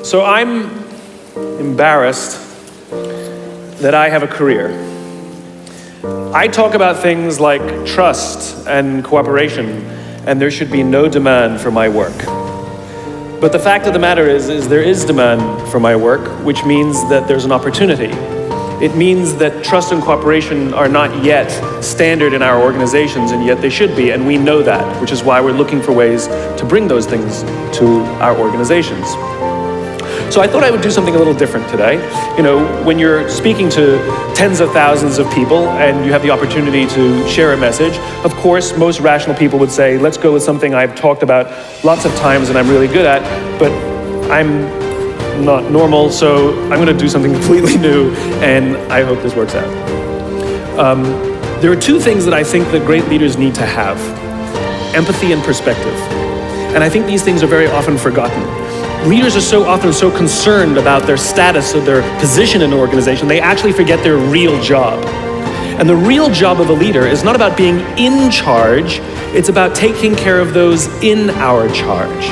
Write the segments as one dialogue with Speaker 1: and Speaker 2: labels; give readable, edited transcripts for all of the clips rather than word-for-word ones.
Speaker 1: So I'm embarrassed that I have a career. I talk about things like trust and cooperation, and there should be no demand for my work. But the fact of the matter is there is demand for my work, which means that there's an opportunity. It means that trust and cooperation are not yet standard in our organizations, and yet they should be, and we know that, which is why we're looking for ways to bring those things to our organizations. So I thought I would do something a little different today. You know, when you're speaking to tens of thousands of people and you have the opportunity to share a message, of course, most rational people would say, let's go with something I've talked about lots of times and I'm really good at, but I'm not normal, so I'm going to do something completely new, and I hope this works out. There are two things that I think that great leaders need to have: empathy and perspective. And I think these things are very often forgotten. Leaders are so often so concerned about their status or their position in an organization, they actually forget their real job. And the real job of a leader is not about being in charge, it's about taking care of those in our charge.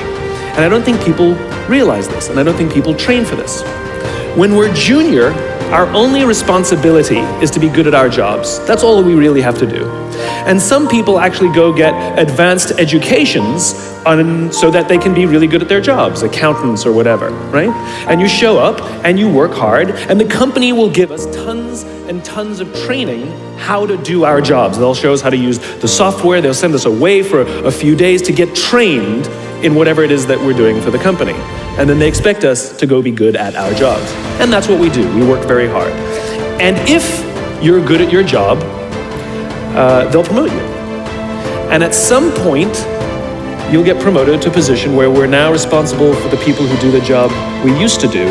Speaker 1: And I don't think people realize this, and I don't think people train for this. When we're junior, our only responsibility is to be good at our jobs. That's all we really have to do. And some people actually go get advanced educations so that they can be really good at their jobs, accountants or whatever, right? And you show up and you work hard, and the company will give us tons and tons of training how to do our jobs. They'll show us how to use the software. They'll send us away for a few days to get trained in whatever it is that we're doing for the company. And then they expect us to go be good at our jobs. And that's what we do. We work very hard. And if you're good at your job, they'll promote you. And at some point, you'll get promoted to a position where we're now responsible for the people who do the job we used to do,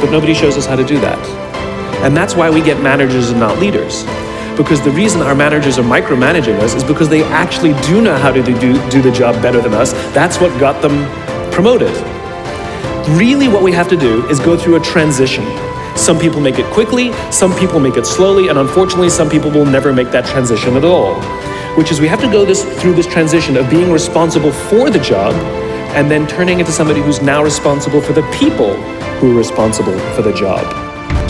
Speaker 1: but nobody shows us how to do that. And that's why we get managers and not leaders. Because the reason our managers are micromanaging us is because they actually do know how to do the job better than us. That's what got them promoted. Really what we have to do is go through a transition. Some people make it quickly, some people make it slowly, and unfortunately some people will never make that transition at all. Which is we have to go through this transition of being responsible for the job and then turning into somebody who's now responsible for the people who are responsible for the job.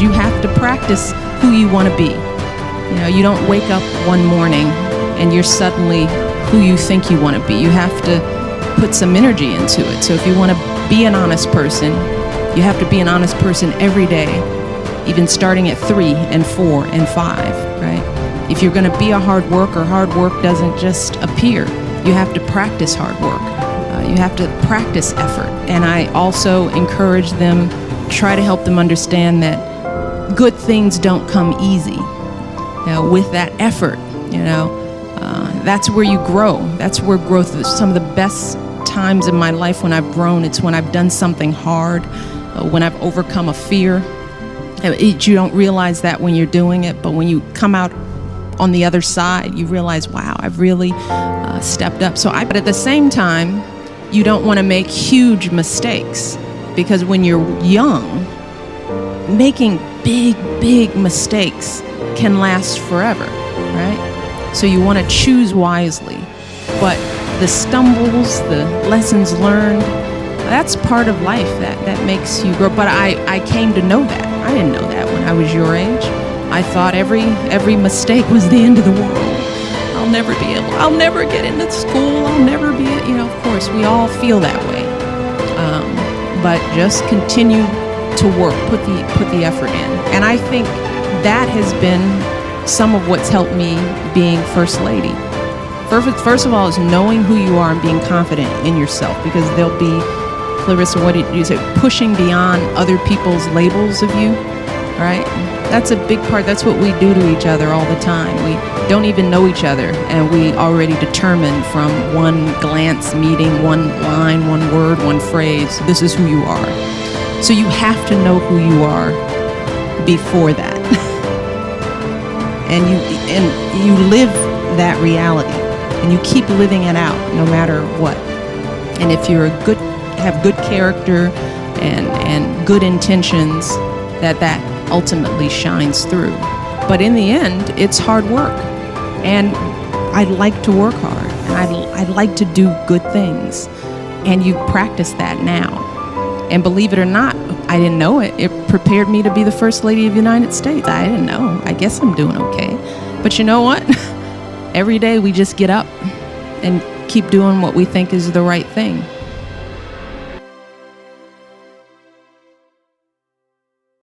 Speaker 2: You have to practice who you want to be. You know, you don't wake up one morning and you're suddenly who you think you want to be. You have to put some energy into it. So if you want to be an honest person, you have to be an honest person every day, even starting at 3 and 4 and 5, right? If you're going to be a hard worker doesn't just appear. You have to practice hard work. You have to practice effort. And I also encourage them, try to help them understand that good things don't come easy. You know, with that effort, that's where you grow. That's where growth is. Some of the best times in my life when I've grown, it's when I've done something hard, when I've overcome a fear. You don't realize that when you're doing it, but when you come out on the other side, you realize, wow, I've really stepped up. But at the same time, you don't want to make huge mistakes, because when you're young, making big mistakes can last forever, right? So you want to choose wisely. But the stumbles, the lessons learned, that's part of life that makes you grow. But I came to know that. I didn't know that when I was your age. I thought every mistake was the end of the world. I'll never get into school, I'll never be, of course, we all feel that way. But just continue to work, put the effort in. And I think that has been some of what's helped me being First Lady. First of all is knowing who you are and being confident in yourself, because there'll be, Clarissa, what did you say, pushing beyond other people's labels of you, right? That's a big part. That's what we do to each other all the time. We don't even know each other, and we already determine from one glance, meeting, one line, one word, one phrase, this is who you are. So you have to know who you are before that. and you live that reality, and you keep living it out no matter what. And if you're have good character and good intentions, that ultimately shines through. But in the end, it's hard work. And I like to work hard, and I like to do good things. And you practice that now. And believe it or not, I didn't know it. It prepared me to be the First Lady of the United States. I didn't know. I guess I'm doing okay. But you know what? Every day we just get up and keep doing what we think is the right thing.